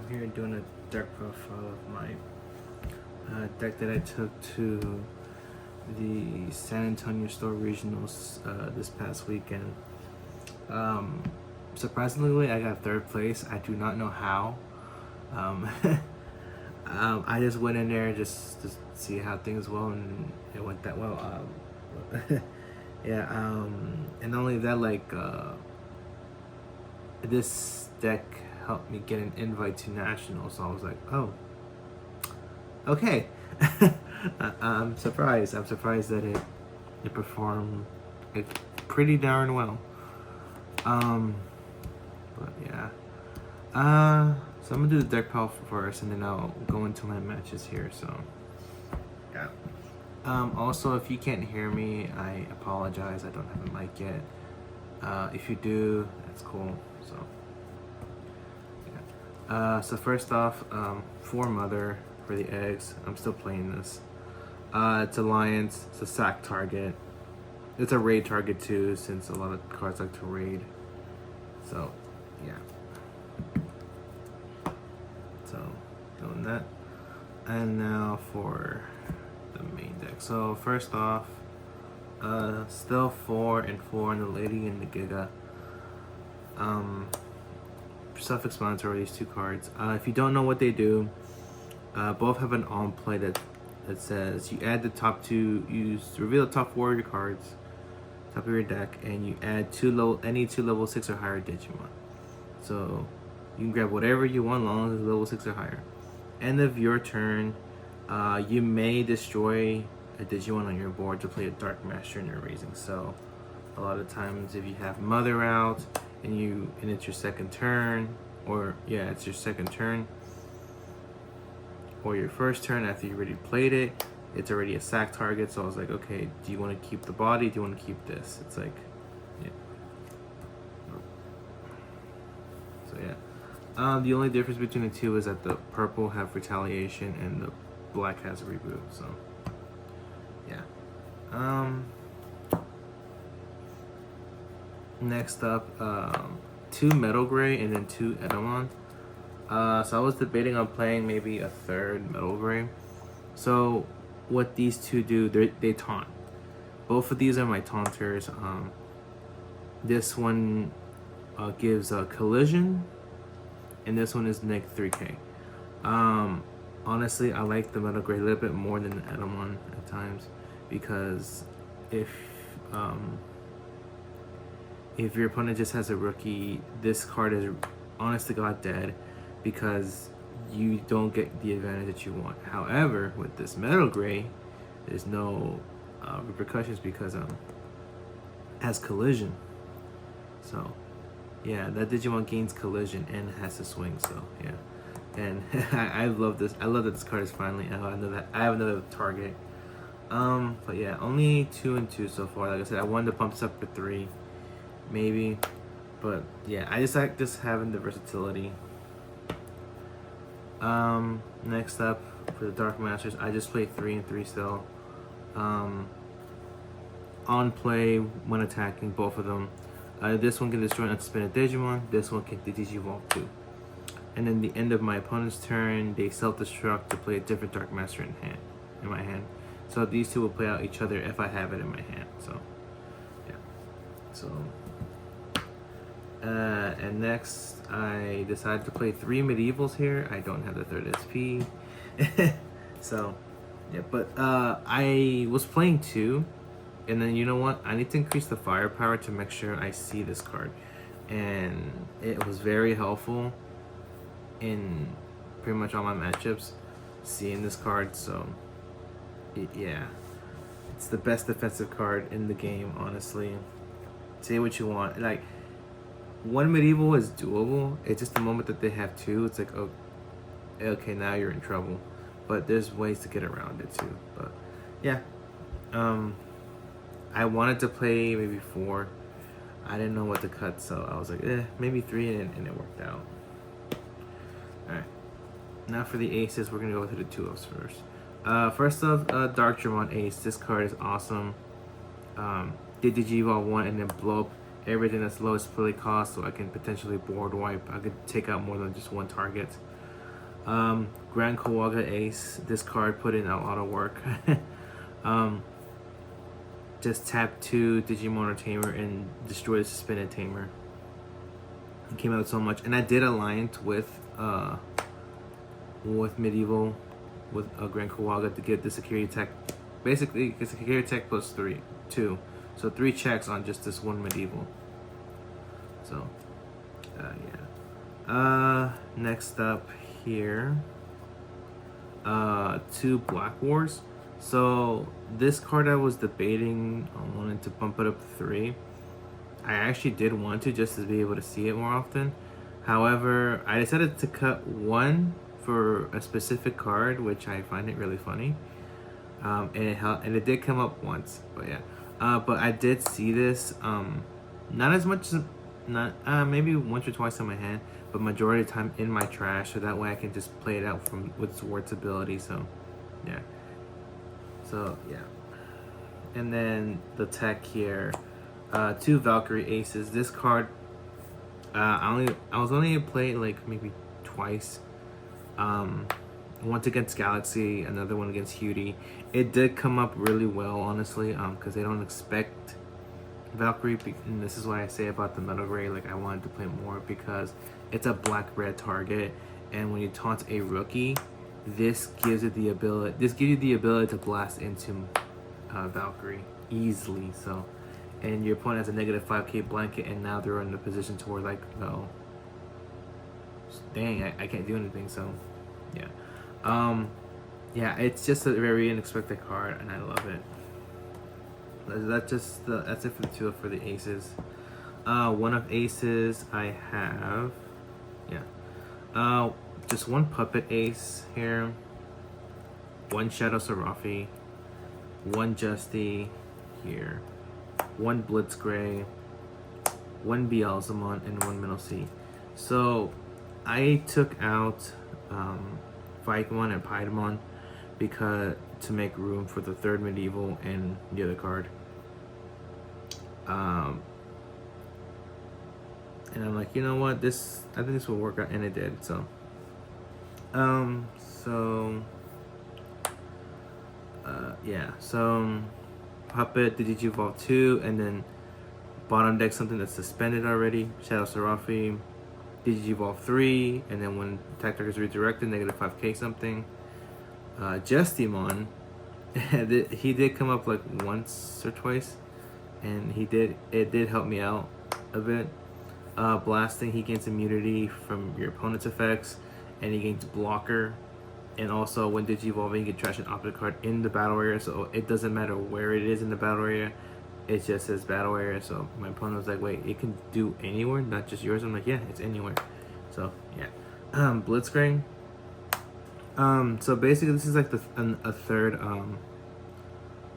I'm here doing a deck profile of my deck that I took to the San Antonio Store Regionals this past weekend. Surprisingly, I got third place. I do not know how. Um, I just went in there just to see how things went, and it went that well. Yeah, and not only that, this deck helped me get an invite to nationals. So I was like, oh, okay. I'm surprised. I'm surprised that it performed pretty darn well. But yeah. So I'm gonna do the deck profile first, and then I'll go into my matches here. So yeah. Also, if you can't hear me, I apologize. I don't have a mic yet. If you do, that's cool. So yeah. So first off, for Mother for the eggs, I'm still playing this. It's Alliance. It's a sack target. It's a raid target too, since a lot of cards like to raid. So yeah. So doing that, and now for the main deck. So first off, still 4 and 4 on the Lady and the Giga. Self-explanatory, these two cards. If you don't know what they do, both have an on play that says you add the top two, you reveal the top 4 of your cards, top of your deck, and you add any two level 6 or higher Digimon. So you can grab whatever you want, as long as it's level 6 or higher. End of your turn, you may destroy a Digimon on your board to play a Dark Master in your Raising Cell. A lot of times, if you have Mother out and it's your second turn, or yeah, it's your second turn, or your first turn after you already played it, it's already a sack target. So I was like, okay, do you want to keep the body? Do you want to keep this? It's like, yeah. So yeah. The only difference between the two is that the purple have retaliation and the black has a reboot. So yeah. Next up, 2 Metal Gray and then 2 Edelmon. So I was debating on playing maybe a third Metal Gray. So what these two do, they taunt. Both of these are my taunters. This one gives a collision, and this one is neg 3k. Honestly, I like the Metal Gray a little bit more than the Edelmon at times, because if your opponent just has a rookie, this card is honest to God dead, because you don't get the advantage that you want. However, with this Metal Gray, there's no repercussions because it has collision. So yeah, that Digimon gains collision and has to swing. So yeah, and I love this. I love that this card is finally out. I have another target. But yeah, only 2 and 2 so far. Like I said, I wanted to pump this up to 3, maybe, but yeah, I just like just having the versatility. Next up for the Dark Masters, I just played 3 and 3 still. On play when attacking, both of them. This one can destroy an unsuspended Digimon. This one can Digivolve too. And then the end of my opponent's turn, they self-destruct to play a different Dark Master in my hand. So these two will play out each other if I have it in my hand. So yeah. So and next I decided to play 3 Medievals here. I don't have the 3rd SP. So yeah, but I was playing 2, and then you know what? I need to increase the firepower to make sure I see this card. And it was very helpful in pretty much all my matchups, seeing this card. So yeah, it's the best defensive card in the game, honestly. Say what you want. Like, 1 Medieval is doable. It's just the moment that they have 2, it's like, oh, okay, now you're in trouble. But there's ways to get around it too. But yeah, I wanted to play maybe 4. I didn't know what to cut, so I was like, maybe 3, and it worked out. Alright, now for the aces, we're gonna go to the 2-ofs first. First up, Dark Dramon Ace. This card is awesome. Did Digivolve 1 and then blow up everything that's lowest play cost, so I can potentially board wipe. I could take out more than just 1 target. Grand Kawaga Ace. This card put in a lot of work. um, just tap 2 Digimon or Tamer and destroy the suspended Tamer. It came out so much, and I did alliance with Medieval, with Grand Kawaga to get the security attack. Basically, it's a security attack plus 2, so 3 checks on just this one Medieval. So, yeah. Next up here, 2 Black Wars. So this card I was debating, I wanted to bump it up to 3. I actually did want to, just to be able to see it more often. However, I decided to cut 1 for a specific card, which I find it really funny. And it did come up once, but yeah. But I did see this, not as much as, maybe once or twice in my hand, but majority of the time in my trash, so that way I can just play it out with Zwart's ability. So yeah. So yeah. And then the tech here, 2 Valkyrie Aces. This card, I was only played like maybe twice. Once against Galaxy, another one against Hudie. It did come up really well, honestly, because they don't expect Valkyrie, and this is why I say about the Metal Gray, like I wanted to play more because it's a black-red target, and when you taunt a rookie, this gives you the ability to blast into Valkyrie easily. So, and your opponent has a negative 5k blanket, and now they're in a position to where like, oh, dang, I can't do anything. So, yeah, yeah, it's just a very unexpected card, and I love it. That's it for the 2 for the Aces. 1 of Aces I have, yeah, just 1 Puppet Ace here, 1 Shadow Serafi, 1 Justy here, 1 Blitzgray, 1 Beelzemon, and 1 Minnow C. So I took out Vikemon and Paimon because to make room for the 3rd Medieval and the other card. And I'm like, you know what, I think this will work out, and it did. So yeah, so Puppet, the Digivolve 2, and then bottom deck something that's suspended already, Shadow Serafi, Digivolve 3, and then when attack target is redirected, negative 5k something. Justimon, he did come up like once or twice, and it did help me out a bit. Blasting, he gains immunity from your opponent's effects, and he gains blocker. And also, when Digivolving, you can trash an opposite card in the battle area, so it doesn't matter where it is in the battle area. It just says battle area. So my opponent was like, "Wait, it can do anywhere, not just yours." I'm like, "Yeah, it's anywhere." So yeah, Blitzcrank. So basically, this is like a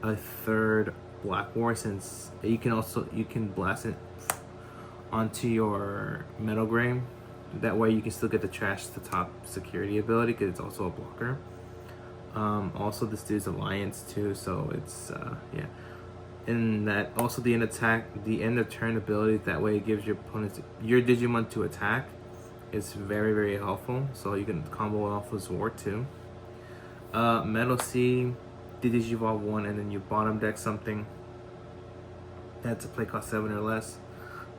third Black War, since you can blast it onto your Metal Gray. That way you can still get the trash the top security ability because it's also a blocker. Also this dude's Alliance too, so it's yeah. And that also the end of turn ability, that way it gives your opponents your Digimon to attack. It's very, very helpful. So you can combo it off with Zwart too. Metal C, Digivolve 1, and then you bottom deck something. That's a play cost 7 or less.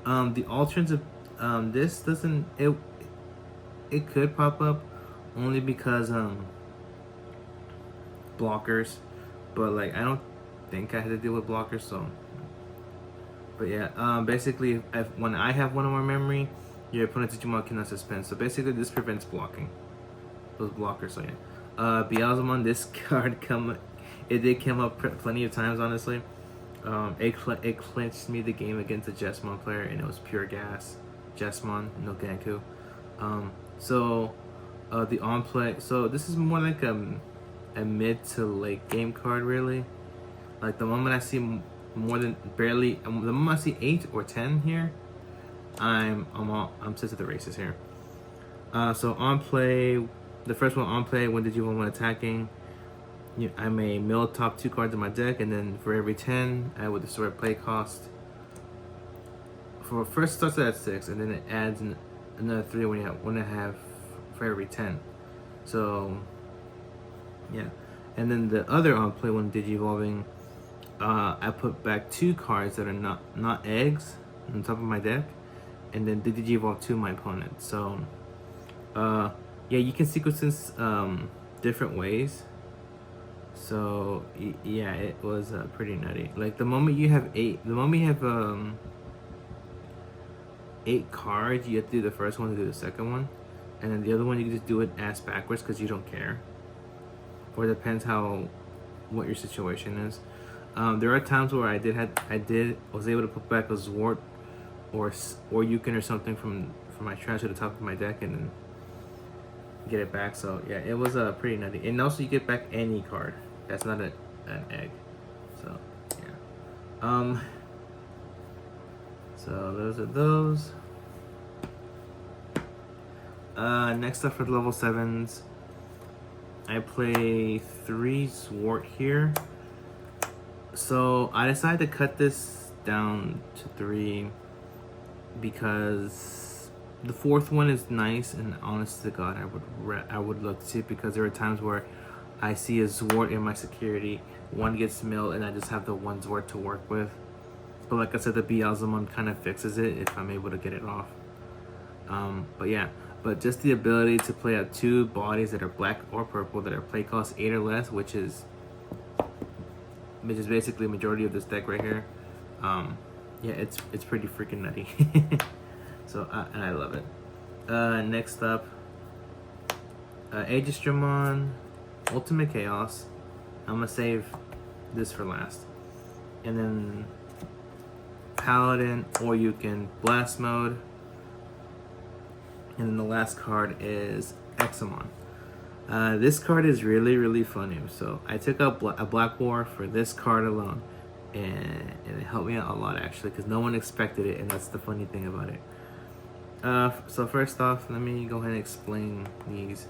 The alternative, this doesn't, it could pop up only because blockers, but like I don't think I had to deal with blockers. So, but yeah, basically when I have 1 more memory, your opponent's Digimon cannot suspend. So basically this prevents blocking those blockers. So yeah, Beelzemon, this card did come up plenty of times, honestly. It clinched me the game against a Jesmon player, and it was pure gas. Jesmon, no Ganku. So the on play. So this is more like a mid to late game card, really. Like the moment I see more than barely, the moment I see 8 or 10 here, I'm set to the races here. So on play, the first one on play, when Digimon when attacking, I may mill top 2 cards in my deck, and then for every 10, I would destroy play cost. For first starts at 6, and then it adds another 3 when you have 1.5 for every 10. So yeah, and then the other on play when Digivolving, I put back 2 cards that are not eggs on top of my deck, and then Digivolve 2 my opponent. So yeah, you can sequence this different ways. So yeah, it was pretty nutty. Like the moment you have 8 cards, you have to do the first one to do the second one, and then the other one you can just do it ass backwards because you don't care, or it depends what your situation is. There are times where I was able to put back a Zwart or Yukon or something from my trash to the top of my deck and then get it back. So yeah, it was pretty nutty. And also you get back any card that's not an egg. So yeah. So those are those. Next up for the level 7s, I play 3 Zwart here. So I decided to cut this down to 3 because the 4th one is nice, and honest to God, I would love to see it because there are times where I see a Zwart in my security, one gets milled, and I just have the 1 Zwart to work with. But like I said, the Beelzemon kind of fixes it if I'm able to get it off. But yeah, but just the ability to play out 2 bodies that are black or purple that are play cost 8 or less, which is basically a majority of this deck right here. Yeah, it's pretty freaking nutty. So and I love it. Next up, Aegisdramon, Ultimate Chaos. I'm gonna save this for last, and then Paladin, or you can Blast Mode, and then the last card is Examon. This card is really funny. So I took up a Black War for this card alone, and it helped me out a lot actually because no one expected it, and that's the funny thing about it. So first off, let me go ahead and explain these.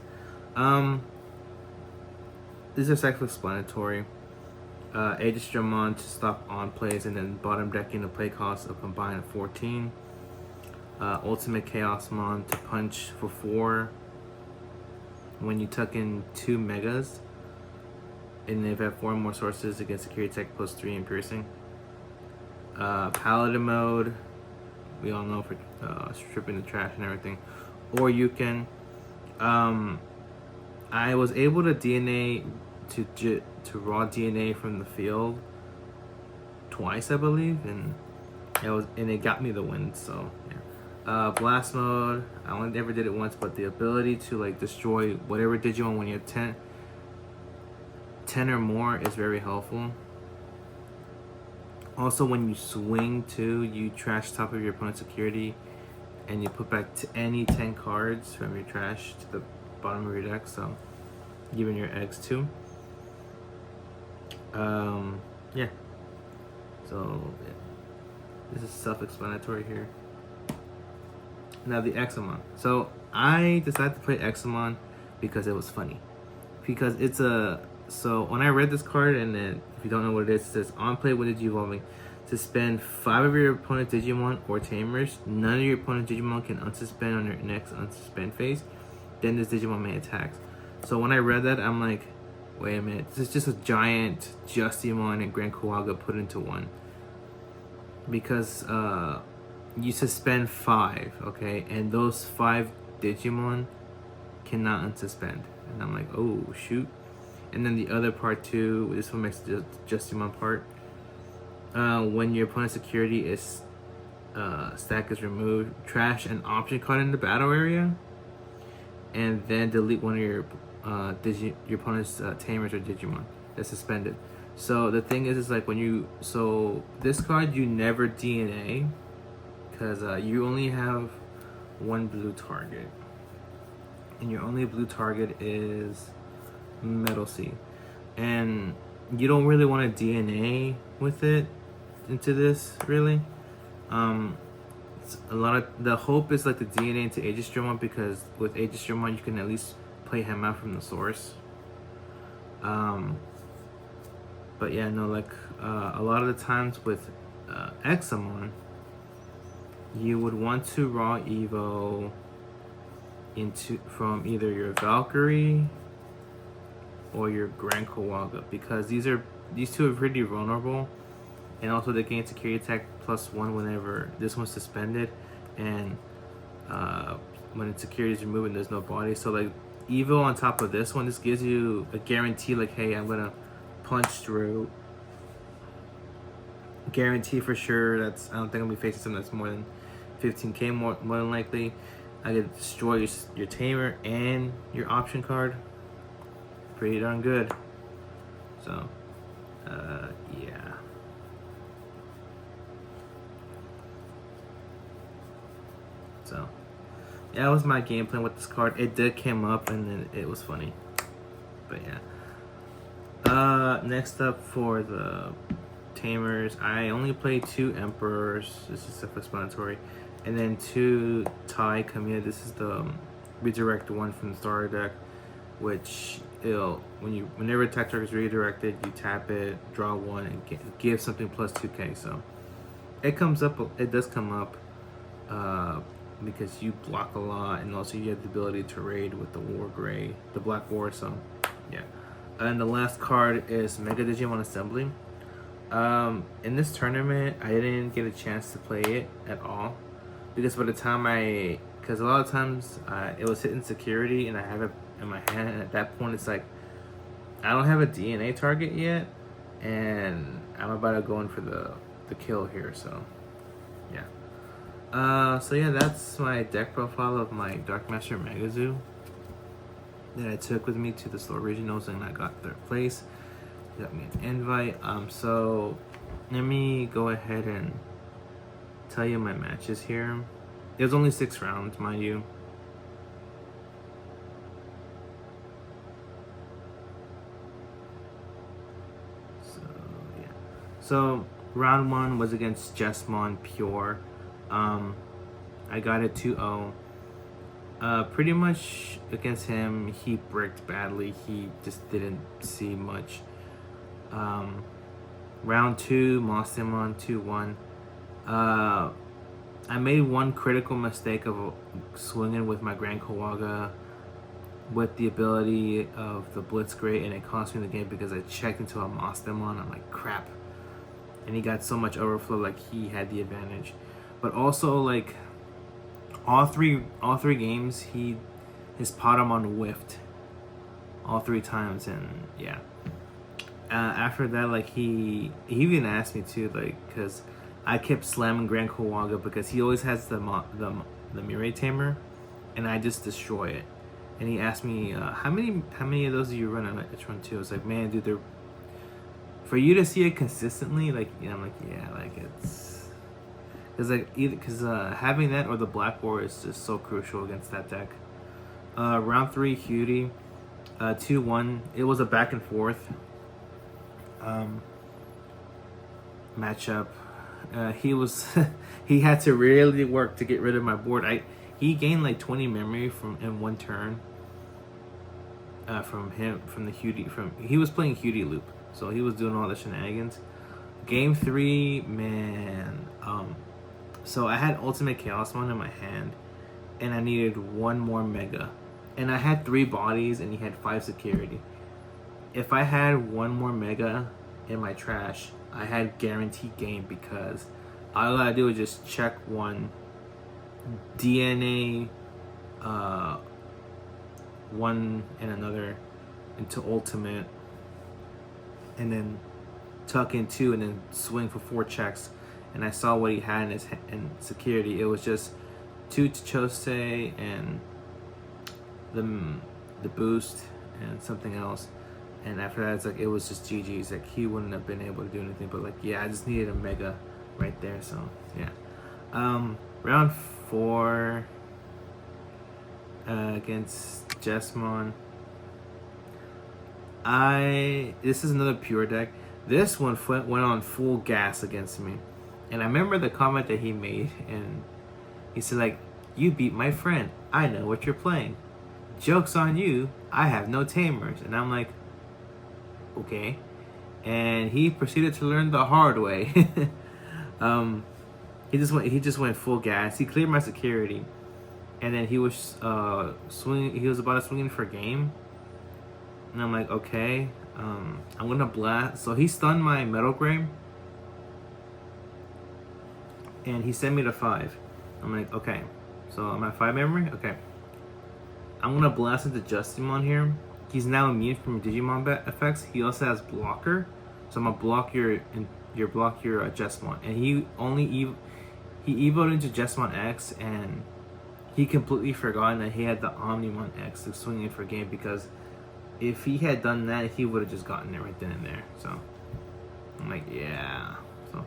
These are self-explanatory. Aegisdramon to stop on plays, and then bottom decking the play cost of combined of 14. Ultimate Chaosmon to punch for 4 when you tuck in 2 megas, and if you have 4 more sources, it gets security tech plus 3 in piercing. Paladin mode, we all know, for stripping the trash and everything. Or you can, I was able to DNA to raw DNA from the field twice, I believe, and it got me the win. So yeah. Blast mode, I only ever did it once, but the ability to like destroy whatever Digimon when you have 10 or more is very helpful. Also, when you swing too, you trash top of your opponent's security, and you put back any 10 cards from your trash to the bottom of your deck. So, giving your eggs too. Yeah. So, yeah. This is self-explanatory here. Now the Examon. So I decided to play Examon because it was funny. Because it's so when I read this card, and then if you don't know what it is, it says on play when Digivolving, to spend 5 of your opponent's Digimon or Tamers, none of your opponent's Digimon can unsuspend on your next unsuspend phase. Then this Digimon may attack. So when I read that, I'm like, wait a minute, this is just a giant Justimon and Grand Kuwaga put into one. Because you suspend 5, okay, and those 5 Digimon cannot unsuspend. And I'm like, oh shoot. And then the other part too, this one makes the Justimon part. When your opponent's security is stack is removed, trash an option card in the battle area, and then delete one of your opponent's Tamers or Digimon that's suspended. So the thing is like this card you never DNA, because you only have 1 blue target, and your only blue target is Metal Sea, and you don't really want to DNA with it into this really. A lot of the hope is like the DNA into Aegisdramon, because with Aegisdramon you can at least play him out from the source. But yeah, no, like a lot of the times with Examon, you would want to raw Evo into from either your Valkyrie or your Grand Kowaga, because these two are pretty vulnerable, and also they gain security attack +1 whenever this one's suspended, and when its security is removed and there's no body. So like Evil on top of this one, this gives you a guarantee like, hey, I'm gonna punch through. Guarantee for sure. I don't think I'm gonna be facing something that's more than 15k more than likely. I could destroy your tamer and your option card. Pretty darn good. So yeah. So yeah, that was my game plan with this card. It did come up and then it was funny. But yeah. Next up for the tamers, I only played 2 Emperors. This is self-explanatory. And then 2 Tai Kamiya. This is the redirect one from the starter deck, which whenever attack target is redirected, you tap it, draw 1, and give something +2k. So it does come up because you block a lot, and also you have the ability to raid with the War Gray, the Black War. So yeah. And the last card is Mega Digimon Assembly. In this tournament, I didn't get a chance to play it at all, because by the time because a lot of times it was hitting security and I have it in my hand, and at that point it's like I don't have a DNA target yet, and I'm about to go in for the kill here. So yeah. So yeah, that's my deck profile of my Dark Master Megazoo that I took with me to the Slow Regionals, and I got 3rd place. Got me an invite. So let me go ahead and tell you my matches here. There's only 6 rounds, mind you. So yeah. So round 1 was against Jesmon Pure. I got it 2-0. Pretty much against him, he bricked badly. He just didn't see much. Round 2, Mostemon 2-1. I made one critical mistake of swinging with my Grand Kowaga with the ability of the Blitzgray, and it cost me the game because I checked into a Mostemon. I'm like, crap. And he got so much overflow, like he had the advantage. But also, like, all three games, his Potamon whiffed all 3 times, and yeah. After that, like, he even asked me to, like, because I kept slamming Grand Kowaga because he always has the Mirai Tamer, and I just destroy it. And he asked me, how many of those do you run on each one too? I was like, man, dude, they're for you to see it consistently, like, you know, I'm like, yeah, like, it's because having that or the Black War is just so crucial against that deck. Round 3, Cutie, 2-1. It was a back and forth matchup. He had to really work to get rid of my board. He gained like 20 memory in one turn. From the Cutie, he was playing Cutie Loop, so he was doing all the shenanigans. Game 3, man. So I had Ultimate Chaosmon in my hand, and I needed 1 more Mega, and I had 3 bodies, and he had 5 security. If I had 1 more Mega in my trash, I had guaranteed game, because all I gotta do is just check 1 DNA, 1 and another into Ultimate, and then tuck in 2, and then swing for 4 checks. And I saw what he had in security. It was just 2 Chose and the boost and something else. And after that, it's like, it was just GG's. Like, he wouldn't have been able to do anything. But like, yeah, I just needed a Mega right there. So yeah. Round 4 against Jesmon. This is another pure deck. This one went on full gas against me. And I remember the comment that he made, and he said, like, you beat my friend. I know what you're playing. Joke's on you. I have no tamers. And I'm like, okay. And he proceeded to learn the hard way. He just went full gas. He cleared my security. and then he was swinging. He was about to swing in for game, and I'm like, okay, I'm gonna blast. So he stunned my Metal Gray, and he sent me to 5. I'm like, okay, so I'm at 5 memory. Okay, I'm gonna blast into Justimon here. He's now immune from Digimon effects. He also has blocker, so I'm gonna block your Jesmon, and he only he evoed into Jesmon X, and he completely forgotten that he had the Omnimon X to swing in for game, because if he had done that, he would have just gotten it right then and there. So I'm like, yeah. So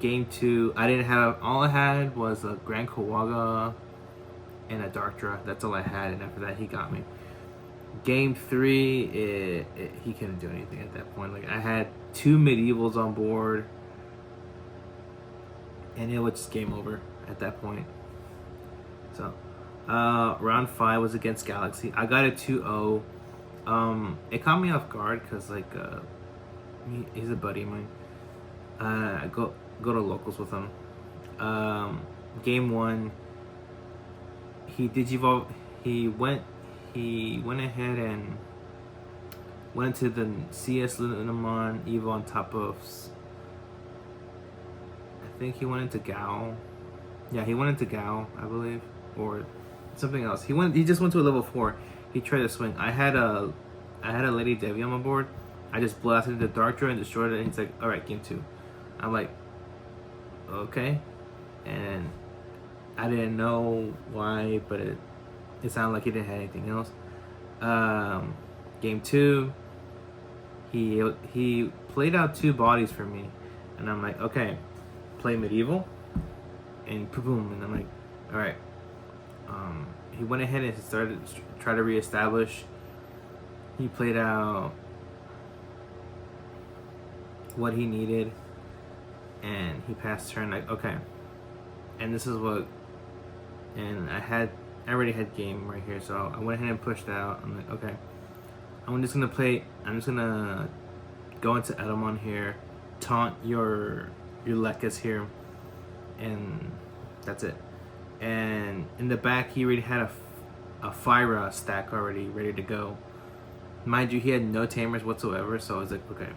game 2, I didn't have, all I had was a Grand Kawaga and a Darkra. That's all I had, and after that he got me. Game 3, he couldn't do anything at that point. Like, I had 2 Medievals on board, and it was just game over at that point. So round 5 was against Galaxy. I got a 2-0. It caught me off guard because, like, he's a buddy of mine. I go to locals with him. Game 1, he Digivolve. He went ahead and went into the CS Lunamon Evo on top of, I think he went into Gao. Yeah, he went into Gao, I believe, or something else. He just went to a level 4. He tried to swing. I had a Lady Devi on my board. I just blasted the Darkra and destroyed it, and he's like, all right, game 2. I'm like, okay. And I didn't know why, but it sounded like he didn't have anything else. Game 2, he played out 2 bodies for me, and I'm like, okay, play Medieval, and boom, and I'm like, all right. He went ahead and started to try to reestablish. He played out what he needed, and he passed turn. Like, okay, and this is what, and I already had game right here, so I went ahead and pushed out. I'm like, okay, I'm just gonna go into Edelmon here, taunt your Lekkas here, and that's it. And in the back, he already had a Fyra stack already ready to go. Mind you, he had no tamers whatsoever, so I was like, okay.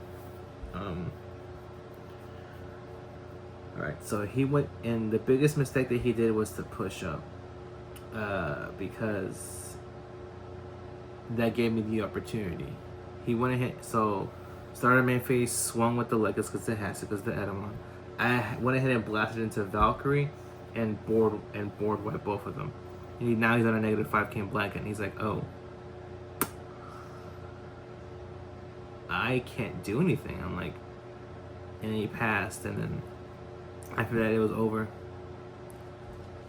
Alright, so he went, and the biggest mistake that he did was to push up. Because that gave me the opportunity. He went ahead, so started main phase, swung with the Lekkas because it has to, because the Edelmon. I went ahead and blasted into Valkyrie and board wiped both of them. And now he's on a negative 5k blanket, and he's like, oh, I can't do anything. I'm like, and he passed, and then after that it was over.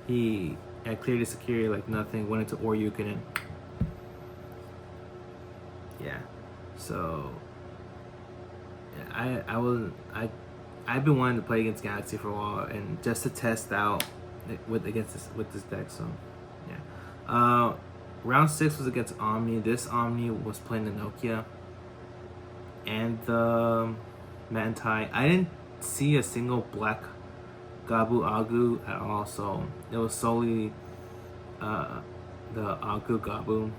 I cleared his security like nothing, went into Oryukin, and yeah. So yeah, I've been wanting to play against Galaxy for a while, and just to test out with this deck. So yeah. Round 6 was against Omni. This Omni was playing the Nokia and the Mantai. I didn't see a single black Gabu Agu at all, so it was solely the Agu Gabu.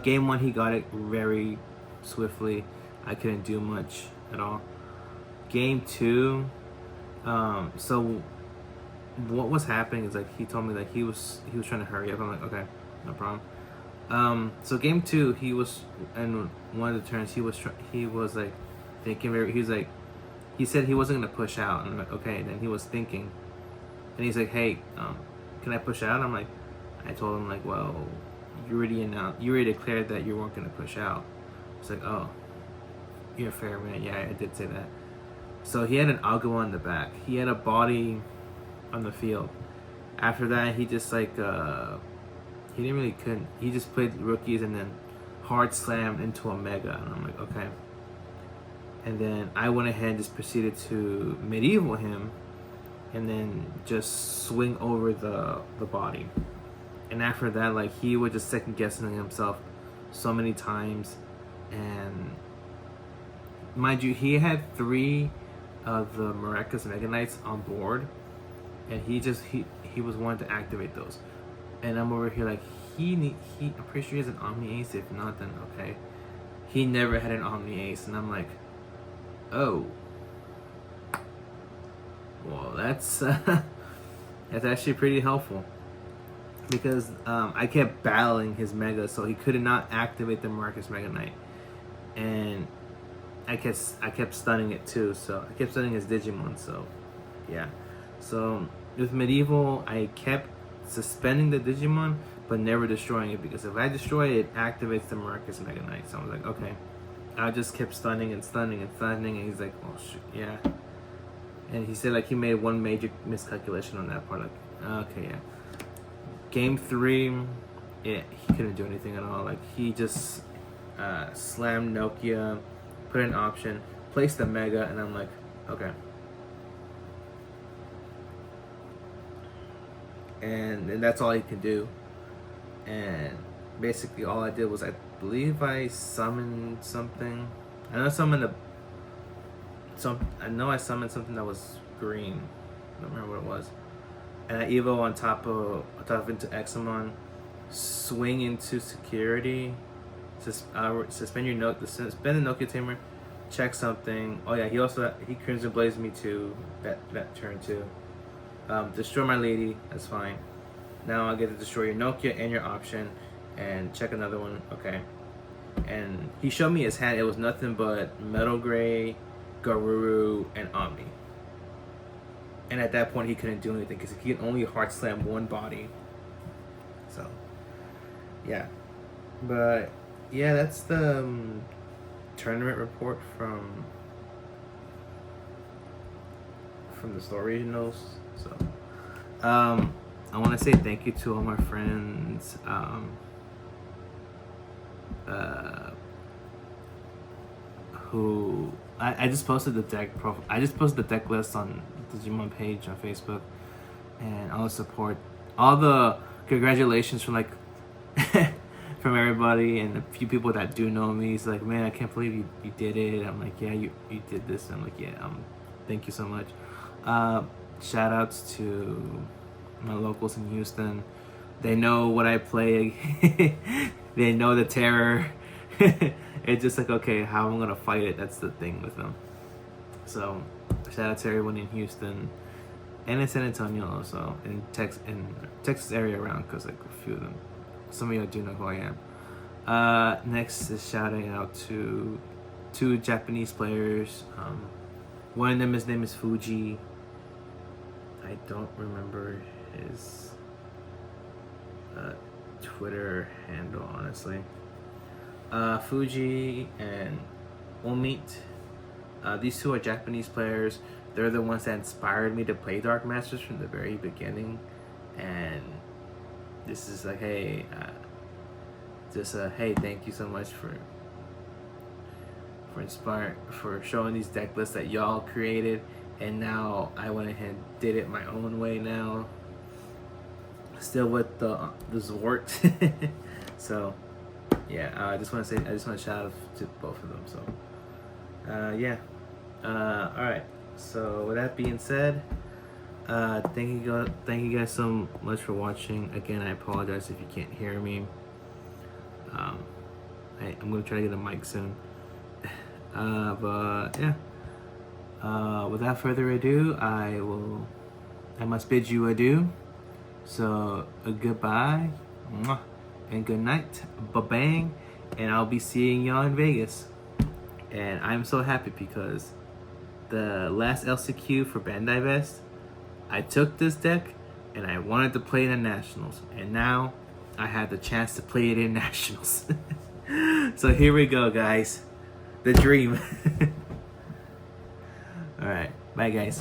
Game 1, he got it very swiftly. I couldn't do much at all. Game 2, so what was happening is, like, he told me that he was trying to hurry up. I'm like, okay, no problem. So game 2, he was, and one of the turns, he was like thinking very. He said he wasn't gonna push out, and I'm like, okay. Then he was thinking, and he's like, hey, can I push out? I'm like, I told him, like, well, you already declared that you weren't gonna push out. It's like, oh, you're fair, man. Yeah, I did say that. So he had an Agua in the back. He had a body on the field. After that, he just like he didn't really couldn't. He just played rookies and then hard slammed into a Mega, and I'm like, okay. And then I went ahead and just proceeded to Medieval him, and then just swing over the body. And after that, like, he was just second guessing himself so many times, and mind you, he had 3 of the Miraculous Mega Knights on board, and he he was wanting to activate those, and I'm over here like I'm pretty sure he has an Omni Ace. If not, then okay. He never had an Omni Ace, and I'm like, oh, well, that's that's actually pretty helpful, because I kept battling his Mega, so he could not activate the Marcus Mega Knight, and I kept stunning it too. So I kept stunning his Digimon. So yeah, so with Medieval, I kept suspending the Digimon, but never destroying it, because if I destroy it, it activates the Marcus Mega Knight. So I was like, okay. I just kept stunning and stunning and stunning, and he's like, oh shoot, yeah. And he said like he made one major miscalculation on that part. Like, okay, yeah. Game 3, yeah, he couldn't do anything at all. Like, he just slammed Nokia, put an option, placed the Mega, and I'm like, okay. And that's all he could do. And basically all I did was, I believe I summoned something. I know I summoned I summoned something that was green. I don't remember what it was. And I Evo on top into Examon, swing into security, suspend your note, suspend the Nokia Tamer, check something. Oh yeah, he Crimson Blazed me too that turn too. Destroy my lady, that's fine. Now I get to destroy your Nokia and your option, and check another one. Okay. And he showed me his hand. It was nothing but Metal Gray, Garuru, and Omni. And at that point, he couldn't do anything because he could only Heart Slam one body. So, yeah. But yeah, that's the tournament report from the story regionals. So, I want to say thank you to all my friends. Who I just posted the deck I just posted the deck list on the Digimon page on Facebook, and all the support, all the congratulations from like from everybody, and a few people that do know me. It's like, man, I can't believe you did it. I'm like, yeah, you did this. I'm like, yeah, thank you so much. Shout outs to my locals in Houston. They know what I play. They know the terror. It's just like, okay, how am I gonna fight it? That's the thing with them. So shout out to everyone in Houston and in San Antonio also, in Texas area around, because like a few of them, some of y'all do know who I am. Next is shouting out to 2 Japanese players. One of them, his name is Fuji. I don't remember his Twitter handle, honestly. Fuji and Omit. These 2 are Japanese players. They're the ones that inspired me to play Dark Masters from the very beginning. And this is like, hey, hey, thank you so much for showing these deck lists that y'all created. And now I went ahead and did it my own way now. Still with the Zwart. So yeah, I just want to shout out to both of them. So yeah. Alright. So with that being said, thank you guys so much for watching. Again, I apologize if you can't hear me. I'm gonna try to get a mic soon. But yeah. Without further ado, I must bid you adieu. So goodbye, and good night, ba-bang, and I'll be seeing y'all in Vegas. And I'm so happy because the last LCQ for Bandai Vest, I took this deck and I wanted to play it in Nationals, and now I had the chance to play it in Nationals. So here we go, guys. The dream. Alright, bye guys.